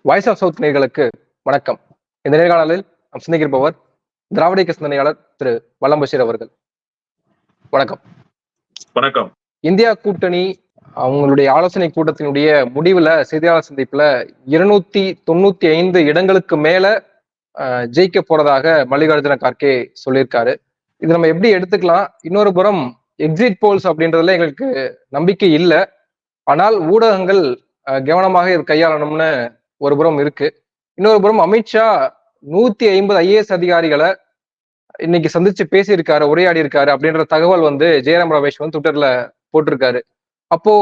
Voice of south நேயர்களுக்கு வணக்கம். இந்த நேர்காணலில் நாம் சிந்திக்கிருப்பவர் திராவிட இயக்க சிந்தனையாளர் திரு வல்லம் பஷீர் அவர்கள். வணக்கம். வணக்கம். இந்தியா கூட்டணி அவங்களுடைய ஆலோசனை கூட்டத்தினுடைய முடிவுல செய்தியாளர் சந்திப்புல 295 இடங்களுக்கு மேல ஜெயிக்க போறதாக மல்லிகார்ஜுன கார்கே சொல்லியிருக்காரு. இது நம்ம எப்படி எடுத்துக்கலாம்? இன்னொரு புறம் எக்ஸிட் போல்ஸ் அப்படின்றதுல எங்களுக்கு நம்பிக்கை இல்லை, ஆனால் ஊடகங்கள் கவனமாக இது கையாளணும்னு ஒரு புறம் இருக்கு. இன்னொரு புறம் அமித்ஷா 150 IAS அதிகாரிகளை இன்னைக்கு சந்திச்சு பேசியிருக்காரு, உரையாடி இருக்காரு அப்படின்ற தகவல் ஜெயராம் ரமேஷ் ட்விட்டர்ல போட்டிருக்காரு. அப்போ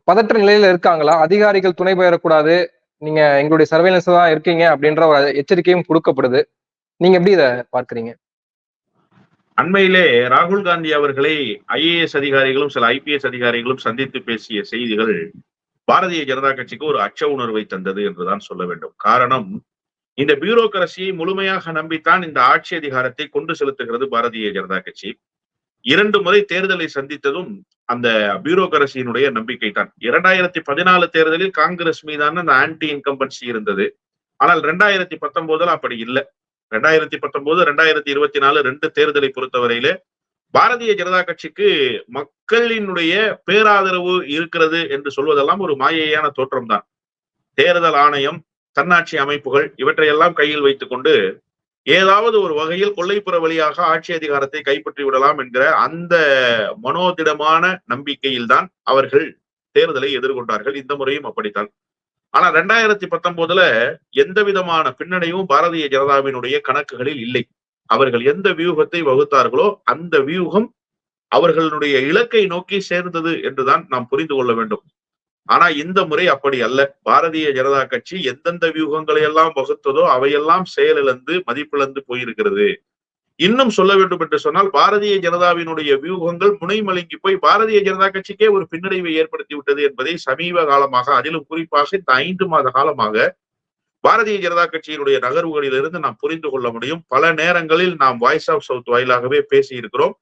பதற்ற நிலையில இருக்காங்களா? அதிகாரிகள் துணை பெயரக்கூடாது, நீங்க எங்களுடைய சர்வேலன்ஸ் தான் இருக்கீங்க அப்படின்ற ஒரு எச்சரிக்கையும் கொடுக்கப்படுது. நீங்க எப்படி இதை பார்க்கறீங்க? அண்மையிலே ராகுல் காந்தி அவர்களை IAS அதிகாரிகளும் சில IPS அதிகாரிகளும் சந்தித்து பேசிய செய்திகள் பாரதிய ஜனதா கட்சிக்கு ஒரு அச்ச உணர்வை தந்தது என்றுதான் சொல்ல வேண்டும். காரணம், இந்த பியூரோகிரசியை முழுமையாக நம்பித்தான் இந்த ஆட்சி அதிகாரத்தை கொண்டு செலுத்துகிறது பாரதிய ஜனதா கட்சி. 2 முறை தேர்தலை சந்தித்ததும் அந்த பியூரோகிரசியினுடைய நம்பிக்கை தான். 2014 தேர்தலில் காங்கிரஸ் மீதான அந்த ஆன்டி இன்கம்பன்சி இருந்தது. ஆனால் 2019 அப்படி இல்லை. 2019, 2024 2 தேர்தலை பொறுத்தவரையில பாரதிய ஜனதா கட்சிக்கு மக்களினுடைய பேராதரவு இருக்கிறது என்று சொல்வதெல்லாம் ஒரு மாயையான தோற்றம் தான். தேர்தல் ஆணையம், தன்னாட்சி அமைப்புகள் இவற்றையெல்லாம் கையில் வைத்துக் கொண்டு ஏதாவது ஒரு வகையில் கொள்ளைப்புற வழியாக ஆட்சி அதிகாரத்தை கைப்பற்றி விடலாம் என்கிற அந்த மனோதிடமான நம்பிக்கையில் தான் அவர்கள் தேர்தலை எதிர்கொண்டார்கள். இந்த முறையும் அப்படித்தான். ஆனா 2019 எந்த விதமான பின்னடைவும் பாரதிய ஜனதாவினுடைய கணக்குகளில் இல்லை. அவர்கள் எந்த வியூகத்தை வகுத்தார்களோ அந்த வியூகம் அவர்களுடைய இலக்கை நோக்கி சேர்ந்தது என்றுதான் நாம் புரிந்து கொள்ள வேண்டும். ஆனா இந்த முறை அப்படி அல்ல. பாரதிய ஜனதா கட்சி எந்தெந்த வியூகங்களை எல்லாம் வகுத்ததோ அவையெல்லாம் செயலிழந்து மதிப்பிழந்து போயிருக்கிறது. இன்னும் சொல்ல வேண்டும் என்று சொன்னால், பாரதிய ஜனதாவினுடைய வியூகங்கள் முனைமழுங்கி போய் பாரதிய ஜனதா கட்சிக்கே ஒரு பின்னடைவை ஏற்படுத்தி விட்டது என்பதை சமீப காலமாக, அதிலும் குறிப்பாக இந்த 5 மாத காலமாக பாரதிய ஜனதா கட்சியினுடைய நகர்வுகளிலிருந்து நாம் புரிந்து கொள்ள முடியும். பல நேரங்களில் நாம் வாய்ஸ் ஆஃப் சவுத் வாயிலாகவே பேசி இருக்கிறோம்.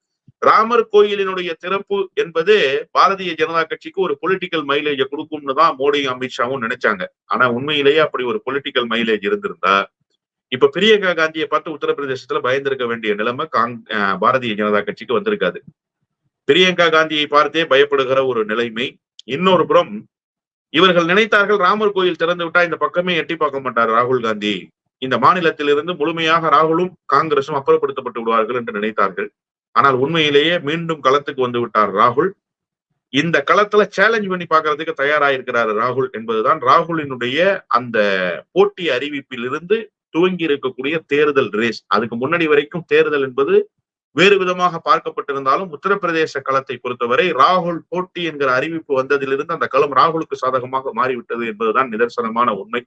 ராமர் கோயிலினுடைய திறப்பு என்பது பாரதிய ஜனதா கட்சிக்கு ஒரு பொலிட்டிக்கல் மைலேஜ் கொடுக்கும்னு தான் மோடியும் அமித்ஷாவும் நினைச்சாங்க. ஆனா உண்மையிலேயே அப்படி ஒரு பொலிட்டிக்கல் மைலேஜ் இருந்திருந்தா இப்ப பிரியங்கா காந்தியை பார்த்து உத்தரப்பிரதேசத்துல பயந்திருக்க வேண்டிய நிலைமை பாரதிய ஜனதா கட்சிக்கு வந்திருக்காது. பிரியங்கா காந்தியை பார்த்தே பயப்படுகிற ஒரு நிலைமை. இன்னொரு புறம் இவர்கள் நினைத்தார்கள், ராமர் கோயில் திறந்து விட்டா இந்த பக்கமே எட்டி பார்க்க மாட்டார் ராகுல் காந்தி, இந்த மாநிலத்திலிருந்து முழுமையாக ராகுலும் காங்கிரசும் அப்புறப்படுத்தப்பட்டு விடுவார்கள் என்று நினைத்தார்கள். ஆனால் உண்மையிலேயே மீண்டும் களத்துக்கு வந்து விட்டார் ராகுல். இந்த களத்துல சேலஞ்ச் பண்ணி பார்க்கறதுக்கு தயாராயிருக்கிறார் ராகுல் என்பதுதான் ராகுலினுடைய அந்த போட்டி அறிவிப்பிலிருந்து துவங்கி இருக்கக்கூடிய தேர்தல் ரேஸ். அதுக்கு முன்னாடி வரைக்கும் தேர்தல் என்பது வேறு விதமாக பார்க்கப்பட்டிருந்தாலும் உத்தரப்பிரதேச களத்தை பொறுத்தவரை ராகுல் போட்டி என்கிற அறிவிப்பு வந்ததிலிருந்து அந்த களம் ராகுலுக்கு சாதகமாக மாறிவிட்டது என்பதுதான் நிதர்சனமான உண்மை.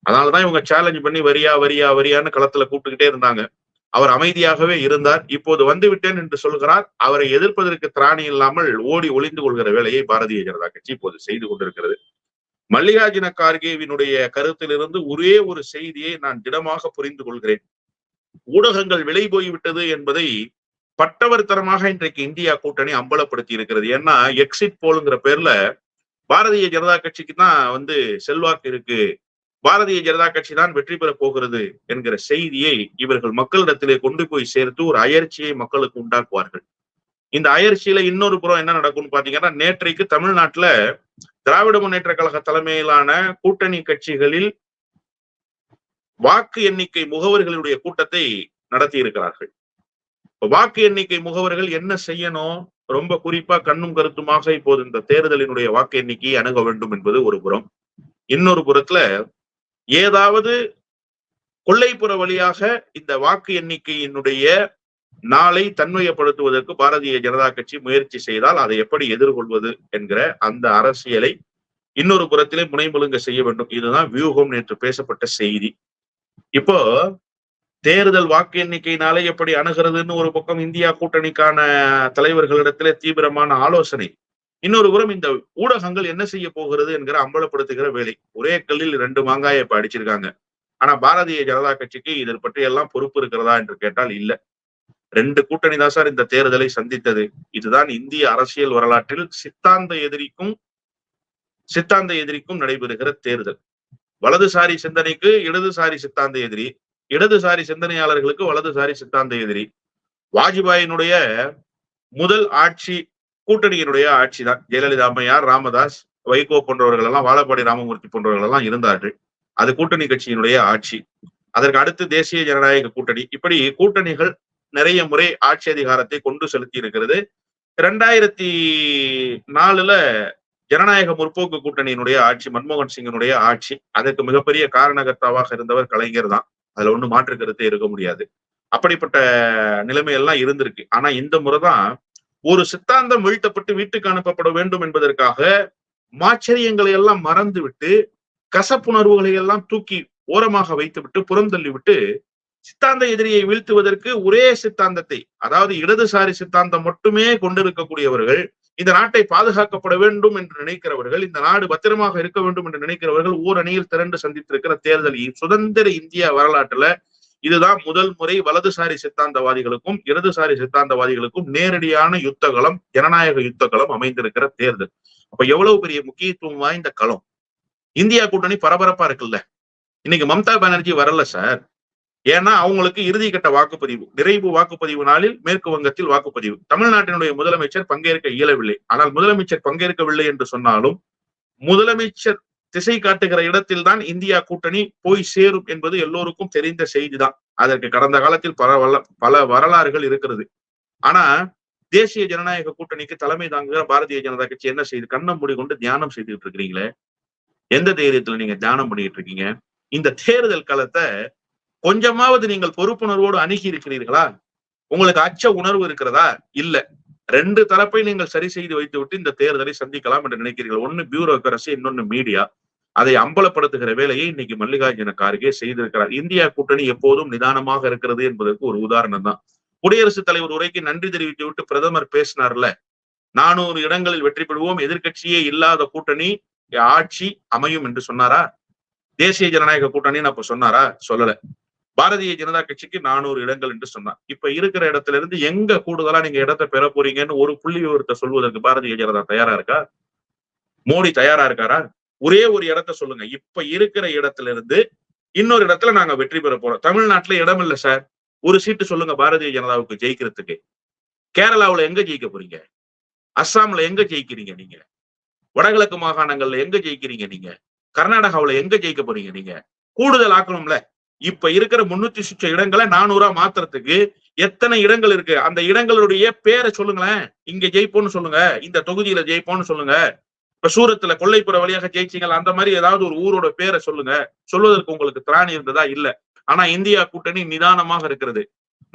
அதனாலதான் இவங்க சேலஞ்ச் பண்ணி வரியா வரியா வரியான்னு களத்துல கூப்பிட்டுக்கிட்டே இருந்தாங்க. அவர் அமைதியாகவே இருந்தார். இப்போது வந்து விட்டேன் என்று சொல்கிறார். அவரை எதிர்ப்பதற்கு திராணி இல்லாமல் ஓடி ஒளிந்து கொள்கிற வேலையை பாரதிய ஜனதா கட்சி இப்போது செய்து கொண்டிருக்கிறது. மல்லிகார்ஜுன கார்கேவினுடைய கருத்திலிருந்து ஒரே ஒரு செய்தியை நான் திடமாக புரிந்து கொள்கிறேன். ஊடகங்கள் விலை போய்விட்டது என்பதை பட்டவர்த்தனமாக இன்றைக்கு இந்தியா கூட்டணி அம்பலப்படுத்தி இருக்கிறது. ஏன்னா எக்ஸிட் போலுங்கிற பேர்ல பாரதிய ஜனதா கட்சிக்கு தான் செல்வாக்கு இருக்கு, பாரதிய ஜனதா கட்சி தான் வெற்றி பெற போகிறது என்கிற செய்தியை இவர்கள் மக்களிடத்திலே கொண்டு போய் சேர்த்து ஒரு அயற்சியை மக்களுக்கு உண்டாக்குவார்கள். இந்த அயற்சியில இன்னொரு புறம் என்ன நடக்கும்னு பாத்தீங்கன்னா, நேற்றைக்கு தமிழ்நாட்டுல திராவிட முன்னேற்ற கழக தலைமையிலான கூட்டணி கட்சிகளில் வாக்கு எண்ணிக்கை முகவர்களுடைய கூட்டத்தை நடத்தி இருக்கிறார்கள். வாக்கு எண்ணிக்கை முகவர்கள் என்ன செய்யணும்? ரொம்ப குறிப்பா கண்ணும் கருத்துமாக இப்போது இந்த தேர்தலினுடைய வாக்கு எண்ணிக்கையை அணுக வேண்டும் என்பது ஒரு புறம். இன்னொரு புறத்துல ஏதாவது கொள்ளைப்புற வழியாக இந்த வாக்கு எண்ணிக்கையினுடைய நாளை தன்மையப்படுத்துவதற்கு பாரதிய ஜனதா கட்சி முயற்சி செய்தால் அதை எப்படி எதிர்கொள்வது என்கிற அந்த அரசியலை இன்னொரு புறத்திலே முனைமுழுங்க செய்ய வேண்டும். இதுதான் வியூகம் நேற்று பேசப்பட்ட செய்தி. இப்போ தேர்தல் வாக்கு எண்ணிக்கையினாலே எப்படி அணுகிறதுன்னு ஒரு பக்கம் இந்தியா கூட்டணிக்கான தலைவர்களிடத்திலே தீவிரமான ஆலோசனை, இன்னொரு புறம் இந்த ஊடகங்கள் என்ன செய்ய போகிறது என்கிற அம்பலப்படுத்துகிற வேலை. ஒரே கல்லில் 2 மாங்காயை இப்ப அடிச்சிருக்காங்க. ஆனா பாரதிய ஜனதா கட்சிக்கு இதை பற்றி எல்லாம் பொறுப்பு இருக்கிறதா என்று கேட்டால் இல்ல. 2 கூட்டணி தான் சார் இந்த தேர்தலை சந்தித்தது. இதுதான் இந்திய அரசியல் வரலாற்றில் சித்தாந்த எதிரிக்கும் நடைபெறுகிற தேர்தல். வலதுசாரி சிந்தனைக்கு இடதுசாரி சித்தாந்த எதிரி, இடதுசாரி சிந்தனையாளர்களுக்கு வலதுசாரி சித்தாந்த எதிரி. வாஜ்பாயினுடைய முதல் ஆட்சி கூட்டணியினுடைய ஆட்சி தான். ஜெயலலிதா அம்மையார், ராமதாஸ், வைகோ போன்றவர்கள் எல்லாம், வாழப்பாடி ராமமூர்த்தி போன்றவர்கள் எல்லாம் இருந்தார்கள். அது கூட்டணி கட்சியினுடைய ஆட்சி. அதற்கு அடுத்து தேசிய ஜனநாயக கூட்டணி. இப்படி கூட்டணிகள் நிறைய முறை ஆட்சி அதிகாரத்தை கொண்டு செலுத்தி இருக்கிறது. 2004 ஜனநாயக முற்போக்கு கூட்டணியினுடைய ஆட்சி, மன்மோகன் சிங்கினுடைய ஆட்சி. அதற்கு மிகப்பெரிய காரணகர்த்தாவாக இருந்தவர் கலைஞர் தான். அதுல ஒண்ணு மாற்று கருத்தே இருக்க முடியாது. அப்படிப்பட்ட நிலைமையெல்லாம் இருந்திருக்கு. ஆனா இந்த முறைதான் ஒரு சித்தாந்தம் வீழ்த்தப்பட்டு வீட்டுக்கு அனுப்பப்பட வேண்டும் என்பதற்காக மாச்சரியங்களை எல்லாம் மறந்து விட்டு, கசப்புணர்வுகளை எல்லாம் தூக்கி ஓரமாக வைத்து விட்டு, புறந்தள்ளி விட்டு, சித்தாந்த எதிரியை வீழ்த்துவதற்கு ஒரே சித்தாந்தத்தை, அதாவது இடதுசாரி சித்தாந்தம் மட்டுமே கொண்டிருக்கக்கூடியவர்கள், இந்த நாட்டை பாதுகாக்கப்பட வேண்டும் என்று நினைக்கிறவர்கள், இந்த நாடு பத்திரமாக இருக்க வேண்டும் என்று நினைக்கிறவர்கள் ஓர் அணியில் திரண்டு சந்தித்திருக்கிற தேர்தல் சுதந்திர இந்திய வரலாற்றுல இதுதான் முதல் முறை வலதுசாரி சித்தாந்தவாதிகளுக்கும் இடதுசாரி சித்தாந்தவாதிகளுக்கும் நேரடியான யுத்தகலம், ஜனநாயக யுத்தகலம் அமைந்திருக்கிற தேர்தல். அப்ப எவ்வளவு பெரிய முக்கியத்துவம் வாய்ந்த களம். இந்தியா கூட்டணி பரபரப்பா இருக்குல்ல. இன்னைக்கு மம்தா பானர்ஜி வரல சார். ஏன்னா அவங்களுக்கு இறுதிக்கட்ட வாக்குப்பதிவு, நிறைவு வாக்குப்பதிவு நாளில் மேற்கு வங்கத்தில் வாக்குப்பதிவு. தமிழ்நாட்டினுடைய முதலமைச்சர் பங்கேற்க இயலவில்லை. ஆனால் முதலமைச்சர் பங்கேற்கவில்லை என்று சொன்னாலும் முதலமைச்சர் திசை காட்டுகிற இடத்தில் தான் இந்தியா கூட்டணி போய் சேரும் என்பது எல்லோருக்கும் தெரிந்த செய்திதான். அதற்கு கடந்த காலத்தில் பல வரலாறுகள் இருக்கிறது. ஆனா தேசிய ஜனநாயக கூட்டணிக்கு தலைமை தாங்குகிற பாரதிய ஜனதா கட்சி என்ன செய்து கண்ணம் மூடி கொண்டு தியானம் செய்துட்டு இருக்கிறீங்களே? எந்த தைரியத்துல நீங்க தியானம் பண்ணிட்டு இருக்கீங்க? இந்த தேர்தல் களத்தை கொஞ்சமாவது நீங்கள் பொறுப்புணர்வோடு அணுகி இருக்கிறீர்களா? உங்களுக்கு அச்ச உணர்வு இருக்கிறதா? இல்ல. ரெண்டு தரப்பை நீங்கள் சரி செய்து வைத்து விட்டு இந்த தேர்தலை சந்திக்கலாம் என்று நினைக்கிறீர்கள். ஒன்னு பியூரோகிரசி, இன்னொன்னு மீடியா. அதை அம்பலப்படுத்துகிற வேலையை இன்னைக்கு மல்லிகார்ஜுன கார்கே செய்திருக்கிறார். இந்தியா கூட்டணி எப்போதும் நிதானமாக இருக்கிறது என்பதற்கு ஒரு உதாரணம் தான். குடியரசுத் தலைவர் உரைக்கு நன்றி தெரிவித்து விட்டு பிரதமர் பேசினார்ல, 400 இடங்களில் வெற்றி பெறுவோம், எதிர்கட்சியே இல்லாத கூட்டணி ஆட்சி அமையும் என்று சொன்னாரா? தேசிய ஜனநாயக கூட்டணின்னு அப்ப சொன்னாரா? சொல்லல. பாரதிய ஜனதா கட்சிக்கு 400 இடங்கள் என்று சொன்னார். இப்ப இருக்கிற இடத்துல இருந்து எங்க கூடுதலா நீங்க இடத்தை பெற போறீங்கன்னு ஒரு புள்ளி விவரத்தை சொல்வதற்கு பாரதிய ஜனதா தயாரா இருக்கா? மோடி தயாரா இருக்காரா? ஒரே ஒரு இடத்த சொல்லுங்க. இப்ப இருக்கிற இடத்துல இருந்து இன்னொரு இடத்துல நாங்க வெற்றி பெற போறோம். தமிழ்நாட்டுல இடம் இல்ல சார். ஒரு சீட்டு சொல்லுங்க பாரதிய ஜனதாவுக்கு ஜெயிக்கிறதுக்கு. கேரளாவுல எங்க ஜெயிக்க போறீங்க? அஸ்ஸாம்ல எங்க ஜெயிக்கிறீங்க நீங்க? வடகிழக்கு மாகாணங்கள்ல எங்க ஜெயிக்கிறீங்க நீங்க? கர்நாடகாவுல எங்க ஜெயிக்க போறீங்க நீங்க? கூடுதல் ஆக்கணும்ல. இப்ப இருக்கிற 300 சுற்ற இடங்களை 400 மாத்துறதுக்கு எத்தனை இடங்கள் இருக்கு? அந்த இடங்களுடைய பேரை சொல்லுங்களேன். இங்க ஜெயிப்போம்னு சொல்லுங்க, இந்த தொகுதியில ஜெயிப்போம்னு சொல்லுங்க. இப்ப சூரத்துல கொல்லைப்புற வழியாக ஜெயிச்சீங்க, அந்த மாதிரி ஏதாவது ஒரு ஊரோட பேரை சொல்லுங்க. சொல்வதற்கு உங்களுக்கு திராணி இருந்ததா? இல்ல. ஆனா இந்தியா கூட்டணி நிதானமாக இருக்கிறது.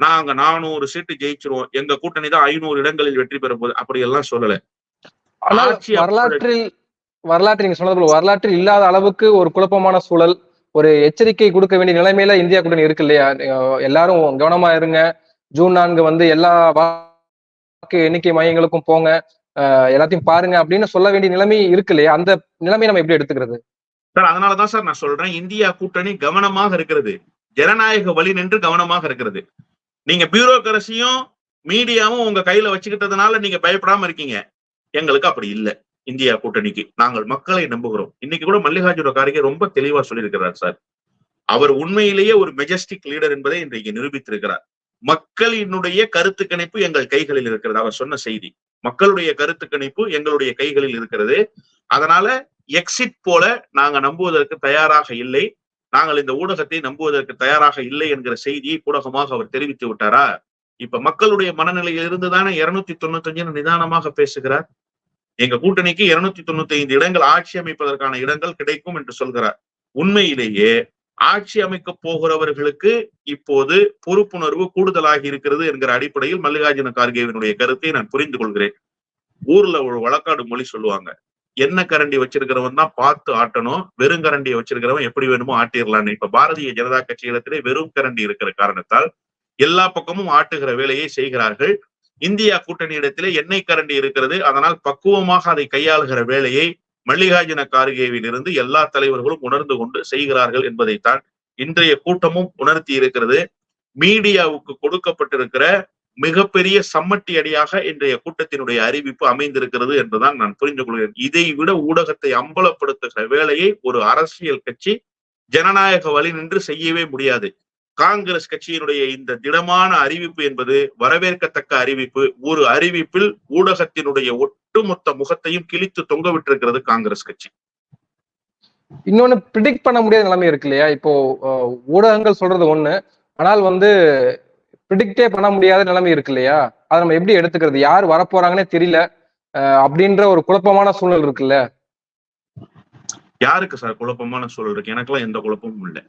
நாங்க 400 சீட்டு ஜெயிச்சிருவோம், எங்க கூட்டணி தான் 500 இடங்களில் வெற்றி பெறும் போது அப்படி எல்லாம் சொல்லல. ஆனால் வரலாற்றில் நீங்க சொன்னது போல வரலாற்றில் இல்லாத அளவுக்கு ஒரு குழப்பமான சூழல், ஒரு எச்சரிக்கை கொடுக்க வேண்டிய நிலைமையில இந்தியா கூட்டணி இருக்கு இல்லையா? எல்லாரும் கவனமா இருங்க, ஜூன் 4 எல்லா வாக்கு எண்ணிக்கை மையங்களுக்கும் போங்க, எல்லாத்தையும் பாருங்க அப்படின்னு சொல்ல வேண்டிய நிலைமை இருக்கு இல்லையா? அந்த நிலைமையை நம்ம எப்படி எடுத்துக்கிறது சார்? அதனாலதான் சார் நான் சொல்றேன், இந்தியா கூட்டணி கவனமாக இருக்கிறது, ஜனநாயக வழி நின்று கவனமாக இருக்கிறது. நீங்க பியூரோகிரசியும் மீடியாவும் உங்க கையில வச்சுக்கிட்டதுனால நீங்க பயப்படாம இருக்கீங்க. எங்களுக்கு அப்படி இல்ல. இந்தியா கூட்டணிக்கு நாங்கள் மக்களை நம்புகிறோம். இன்னைக்கு கூட மல்லிகார்ஜுன கார்கே ரொம்ப தெளிவா சொல்லியிருக்கிறார் சார். அவர் உண்மையிலேயே ஒரு மெஜஸ்டிக் லீடர் என்பதை இன்றைக்கு நிரூபித்திருக்கிறார். மக்களினுடைய கருத்து கணிப்பு எங்கள் கைகளில் இருக்கிறது. அவர் சொன்ன செய்தி, மக்களுடைய கருத்து கணிப்பு எங்களுடைய கைகளில் இருக்கிறது. அதனால எக்ஸிட் போல நாங்க நம்புவதற்கு தயாராக இல்லை, நாங்கள் இந்த ஊடகத்தை நம்புவதற்கு தயாராக இல்லை என்கிற செய்தியை ஊடகமாக அவர் தெரிவித்து விட்டாரா? இப்ப மக்களுடைய மனநிலையில் இருந்துதானே 295 நிதானமாக பேசுகிறார். எங்க கூட்டணிக்கு 295 இடங்கள், ஆட்சி அமைப்பதற்கான இடங்கள் கிடைக்கும் என்று சொல்கிறார். உண்மையிலேயே ஆட்சி அமைக்க போகிறவர்களுக்கு இப்போது பொறுப்புணர்வு கூடுதலாகி இருக்கிறது என்கிற அடிப்படையில் மல்லிகார்ஜுன கார்கேவினுடைய கருத்தை நான் புரிந்து கொள்கிறேன். ஊர்ல ஒரு வழக்காடு மொழி சொல்லுவாங்க, என்ன கரண்டி வச்சிருக்கிறவன் தான் பார்த்து ஆட்டணும், வெறும் கரண்டியை வச்சிருக்கிறவன் எப்படி வேணுமோ ஆட்டிடலான்னு. இப்ப பாரதிய ஜனதா கட்சியிடத்திலே வெறும் கரண்டி இருக்கிற காரணத்தால் எல்லா பக்கமும் ஆட்டுகிற வேலையை செய்கிறார்கள். இந்தியா கூட்டணியிடத்திலே எண்ணெய் கரண்டி இருக்கிறது, அதனால் பக்குவமாக அதை கையாளுகிற வேலையை மல்லிகார்ஜுன கார்கேவில் இருந்து எல்லா தலைவர்களும் உணர்ந்து கொண்டு செய்கிறார்கள் என்பதைத்தான் இன்றைய கூட்டமும் உணர்த்தி இருக்கிறது. மீடியாவுக்கு கொடுக்கப்பட்டிருக்கிற மிகப்பெரிய சம்மட்டி அடியாக இன்றைய கூட்டத்தினுடைய அறிவிப்பு அமைந்திருக்கிறது என்றுதான் நான் புரிந்து கொள்கிறேன். இதை விட ஊடகத்தை அம்பலப்படுத்துகிற வேலையை ஒரு அரசியல் கட்சி ஜனநாயக வழி நின்று செய்யவே முடியாது. காங்கிரஸ் கட்சியினுடைய இந்த திடமான அறிவிப்பு என்பது வரவேற்கத்தக்க அறிவிப்பு. ஒரு அறிவிப்பில் ஊடகத்தினுடைய ஒட்டுமொத்த முகத்தையும் கிழித்து தொங்க விட்டிருக்கிறது காங்கிரஸ் கட்சி. இன்னொன்னு ப்ரிடிக்ட் பண்ண முடியாத நிலைமை இருக்கு இல்லையா? இப்போ ஊடகங்கள் சொல்றது ஒண்ணு, ஆனால் ப்ரிடிக்டே பண்ண முடியாத நிலைமை இருக்கு இல்லையா? அதை நம்ம எப்படி எடுத்துக்கிறது? யார் வரப்போறாங்கன்னே தெரியல அப்படின்ற ஒரு குழப்பமான சூழல் இருக்குல்ல. யாருக்கு சார் குழப்பமான சூழல் இருக்கு? எனக்கெல்லாம் எந்த குழப்பமும் இல்லை.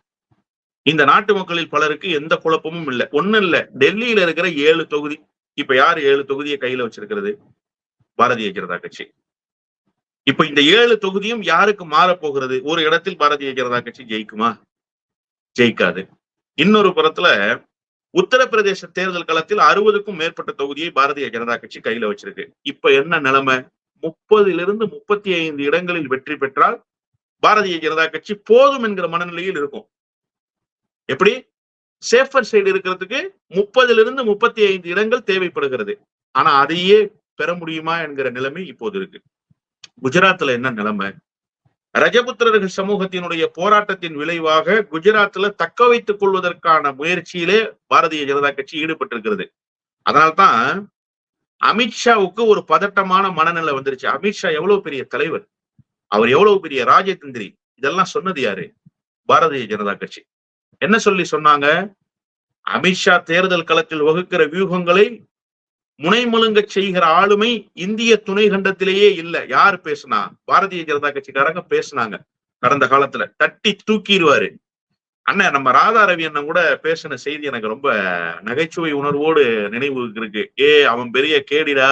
இந்த நாட்டு மக்களில் பலருக்கு எந்த குழப்பமும் இல்லை. ஒண்ணும் இல்ல, டெல்லியில இருக்கிற 7 தொகுதி, இப்ப யாரு 7 தொகுதியை கையில வச்சிருக்கிறது? பாரதிய ஜனதா கட்சி. இப்ப இந்த 7 தொகுதியும் யாருக்கு மாற போகிறது? ஒரு இடத்தில் பாரதிய ஜனதா கட்சி ஜெயிக்குமா? ஜெயிக்காது. இன்னொரு புறத்துல உத்தரப்பிரதேச தேர்தல் களத்தில் 60க்கும் மேற்பட்ட தொகுதியை பாரதிய ஜனதா கட்சி கையில வச்சிருக்கு. இப்ப என்ன நிலைமை? 30 - 35 இடங்களில் வெற்றி பெற்றால் பாரதிய ஜனதா கட்சி போதும் என்கிற மனநிலையில் இருக்கும். எப்படி? சேஃபர் சைடு இருக்கிறதுக்கு 30 - 35 இடங்கள் தேவைப்படுகிறது. ஆனா அதையே பெற முடியுமா என்கிற நிலைமை இப்போது இருக்கு. குஜராத்ல என்ன நிலைமை? ரஜபுத்திரர்கள் சமூகத்தினுடைய போராட்டத்தின் விளைவாக குஜராத்ல தக்க வைத்துக் கொள்வதற்கான முயற்சியிலே பாரதிய ஜனதா கட்சி ஈடுபட்டிருக்கிறது. அதனால்தான் அமித்ஷாவுக்கு ஒரு பதட்டமான மனநிலை வந்துருச்சு. அமித்ஷா எவ்வளவு பெரிய தலைவர், அவர் எவ்வளவு பெரிய ராஜதந்திரி, இதெல்லாம் சொன்னது யாரு? பாரதிய ஜனதா கட்சி. என்ன சொல்லி சொன்னாங்க? அமித்ஷா தேர்தல் களத்தில் வகுக்கிற வியூகங்களை முனைமுழுங்க செய்கிற ஆளுமை இந்திய துணை கண்டத்திலேயே இல்ல. யார் பேசுனா? பாரதிய ஜனதா கட்சிக்காரங்க பேசுனாங்க. கடந்த காலத்துல தட்டி தூக்கிடுவாரு. அண்ணன் நம்ம ராதா ரவி அண்ணன் கூட பேசின செய்தி எனக்கு ரொம்ப நகைச்சுவை உணர்வோடு நினைவு இருக்கு. அவன் பெரிய கேடிடா,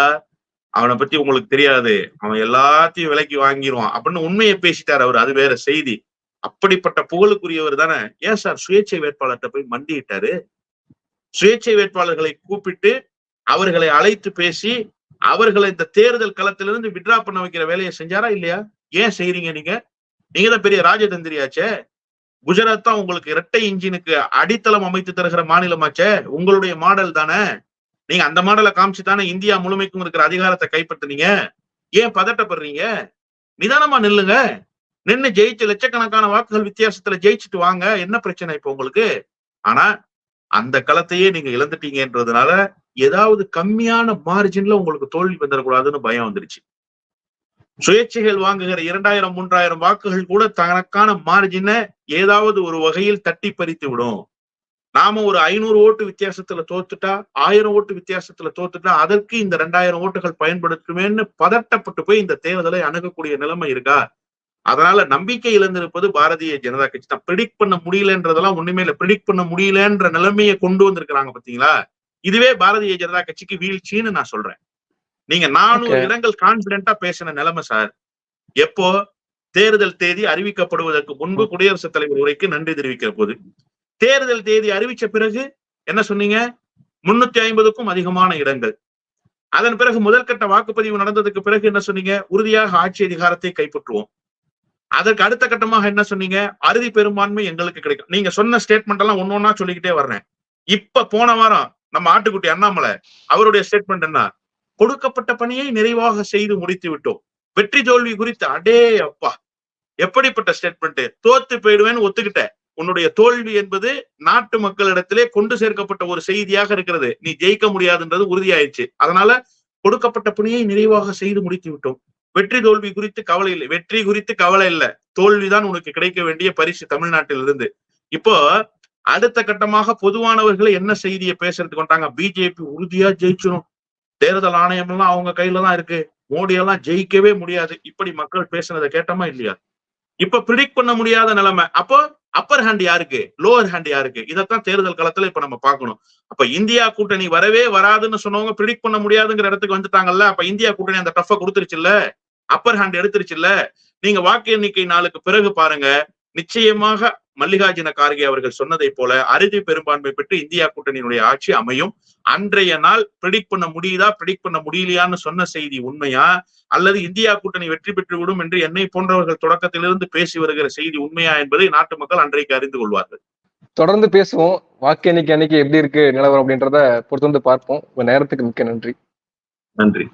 அவனை பத்தி உங்களுக்கு தெரியாது, அவன் எல்லாத்தையும் விலைக்கு வாங்கிடுவான் அப்படின்னு உண்மையை பேசிட்டார் அவர். அது வேற செய்தி. அப்படிப்பட்ட புகழுக்குரியவர் தானே. ஏன் சார் சுயேட்சை வேட்பாளர்கிட்ட போய் மண்டிட்டாரு? சுயேட்சை வேட்பாளர்களை கூப்பிட்டு அவர்களை அழைத்து பேசி அவர்களை இந்த தேர்தல் களத்திலிருந்து விட்ரா பண்ண வைக்கிற வேலையை செஞ்சாரா இல்லையா? ஏன் செய்றீங்க? நீங்க தான் பெரிய ராஜதந்திரியாச்சே. குஜராத் தான் உங்களுக்கு இரட்டை இன்ஜினுக்கு அடித்தளம் அமைத்து தருகிற மாநிலமாச்சே. உங்களுடைய மாடல் தானே. நீங்க அந்த மாடலை காமிச்சு தானே இந்தியா முழுமைக்கும் இருக்கிற அதிகாரத்தை கைப்பற்றுனீங்க. ஏன் பதட்டப்படுறீங்க? நிதானமா நில்லுங்க. நின்னு ஜெயிச்சு லட்சக்கணக்கான வாக்குகள் வித்தியாசத்துல ஜெயிச்சுட்டு வாங்க. என்ன பிரச்சனை இப்ப உங்களுக்கு? ஆனா அந்த களத்தையே நீங்க இழந்துட்டீங்கன்றதுனால ஏதாவது கம்மியான மார்ஜின்ல உங்களுக்கு தோல்வி வந்துடக்கூடாதுன்னு பயம் வந்துருச்சு. சுயேட்சைகள் வாங்குகிற 2000 3000 வாக்குகள் கூட தனக்கான மார்ஜினை ஏதாவது ஒரு வகையில் தட்டி பறித்து விடும். நாம ஒரு 500 ஓட்டு வித்தியாசத்துல தோத்துட்டா, 1000 ஓட்டு வித்தியாசத்துல தோத்துட்டா அதற்கு இந்த 2000 ஓட்டுகள் பயன்படுத்துமேன்னு பதட்டப்பட்டு போய் இந்த தேர்தலை அணுகக்கூடிய நிலைமை இருக்கா? அதனால நம்பிக்கை இழந்திருப்பது பாரதிய ஜனதா கட்சி தான். ப்ரிடிக்ட் பண்ண முடியலன்றதெல்லாம் ஒண்ணுமே இல்லை. ப்ரிடிக்ட் பண்ண முடியலன்ற நிலைமையை கொண்டு வந்திருக்கிறாங்க பாத்தீங்களா? இதுவே பாரதிய ஜனதா கட்சிக்கு வீழ்ச்சின்னு நான் சொல்றேன். நீங்க 400 இடங்கள் கான்பிடென்டா பேசின நிலைமை சார். எப்போ? தேர்தல் தேதி அறிவிக்கப்படுவதற்கு முன்பு குடியரசுத் தலைவர் உரைக்கு நன்றி தெரிவிக்கிற போது. தேர்தல் தேதி அறிவிச்ச பிறகு என்ன சொன்னீங்க? 350க்கும் அதிகமான இடங்கள். அதன் பிறகு முதற்கட்ட வாக்குப்பதிவு நடந்ததுக்கு பிறகு என்ன சொன்னீங்க? உறுதியாக ஆட்சி அதிகாரத்தை கைப்பற்றுவோம். அதற்கு அடுத்த கட்டமாக என்ன சொன்னீங்க? அறுதி பெரும்பான்மை எங்களுக்கு கிடைக்கும். நீங்க சொன்ன ஸ்டேட்மெண்ட் எல்லாம் ஒன்னொன்னா சொல்லிக்கிட்டே வர்றேன். இப்ப போன வாரம் நம்ம ஆட்டுக்குட்டி அண்ணாமலை அவருடைய ஸ்டேட்மெண்ட் என்ன? கொடுக்கப்பட்ட பணியை நிறைவாக செய்து முடித்து விட்டோம். வெற்றி தோல்வி குறித்து அடே அப்பா, எப்படிப்பட்ட ஸ்டேட்மெண்ட்! தோத்து போயிடுவேன்னு ஒத்துக்கிட்ட. உன்னுடைய தோல்வி என்பது நாட்டு மக்களிடத்திலே கொண்டு சேர்க்கப்பட்ட ஒரு செய்தியாக இருக்கிறது. நீ ஜெயிக்க முடியாதுன்றது உறுதியாயிடுச்சு. அதனால கொடுக்கப்பட்ட பணியை நிறைவாக செய்து முடித்து விட்டோம். வெற்றி தோல்வி குறித்து கவலை இல்லை. வெற்றி குறித்து கவலை இல்லை, தோல்விதான் உனக்கு கிடைக்க வேண்டிய பரிசு தமிழ்நாட்டில் இருந்து. இப்போ அடுத்த கட்டமாக பொதுவானவர்களை என்ன செய்தியை பேசுறதுக்கு கொண்டாங்க? பிஜேபி உறுதியா ஜெயிச்சிடும், தேர்தல் ஆணையம் எல்லாம் அவங்க கையில தான் இருக்கு, மோடி எல்லாம் ஜெயிக்கவே முடியாது. இப்படி மக்கள் பேசுனதை கேட்டோமா இல்லையா? இப்ப ப்ரிடிக்ட் பண்ண முடியாத நிலைமை. அப்போ அப்பர் ஹேண்ட் யாருக்கு, லோவர் ஹேண்ட் யாருக்கு? இதைத்தான் தேர்தல் காலத்துல இப்ப நம்ம பார்க்கணும். அப்ப இந்தியா கூட்டணி வரவே வராதுன்னு சொன்னவங்க ப்ரிடிக்ட் பண்ண முடியாதுங்கிற இடத்துக்கு வந்துட்டாங்கல்ல. அப்ப இந்தியா கூட்டணி அந்த டஃப கொடுத்துருச்சு இல்ல, அப்பர் ஹேண்ட் எடுத்துருச்சு இல்ல. நீங்க வாக்கு எண்ணிக்கை நாளுக்கு பிறகு பாருங்க, நிச்சயமாக மல்லிகார்ஜுன கார்கே அவர்கள் சொன்னதை போல அறுதி பெரும்பான்மை பெற்று இந்தியா கூட்டணியினுடைய ஆட்சி அமையும். அன்றைய நாள் ப்ரிடிக்ட் பண்ண முடியுதா, ப்ரிடிக்ட் பண்ண முடியலையான்னு சொன்ன செய்தி உண்மையா, அல்லது இந்தியா கூட்டணி வெற்றி பெற்று விடும் என்று என்னை போன்றவர்கள் தொடக்கத்திலிருந்து பேசி வருகிற செய்தி உண்மையா என்பதை நாட்டு மக்கள் அன்றைக்கு அறிந்து கொள்வார்கள். தொடர்ந்து பேசுவோம். வாக்கு எண்ணிக்கை எப்படி இருக்கு நிலவரம் அப்படின்றத பொறுத்து வந்து பார்ப்போம். உங்க நேரத்துக்கு மிக்க நன்றி. நன்றி.